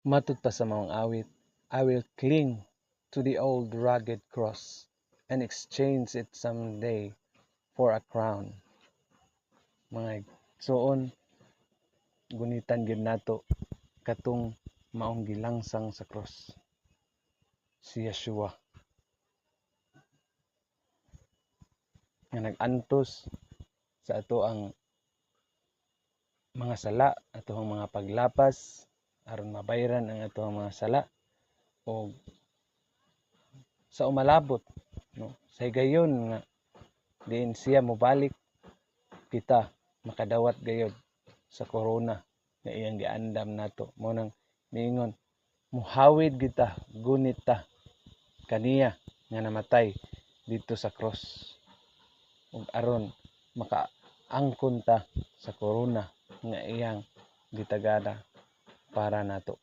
Matod pa sa maong awit, I will cling to the old rugged cross and exchange it someday for a crown. Mga igsoon, gunitan gyud nato katong maong gilangsang sa cross, si Yeshua nga nag-antos sa ato ang mga sala, ato ang mga paglapas aron mabayran ang ato ang mga sala o sa umalabot, no, sa gayon nga diin siya mobalik, kita makadawat gayod sa corona nga iyang giandam nato. Mao nang niingon, muhawid kita gunit ta kaniya nga namatay dito sa cross ug aron makaangkon ta sa corona nga iyang gitagada para nato.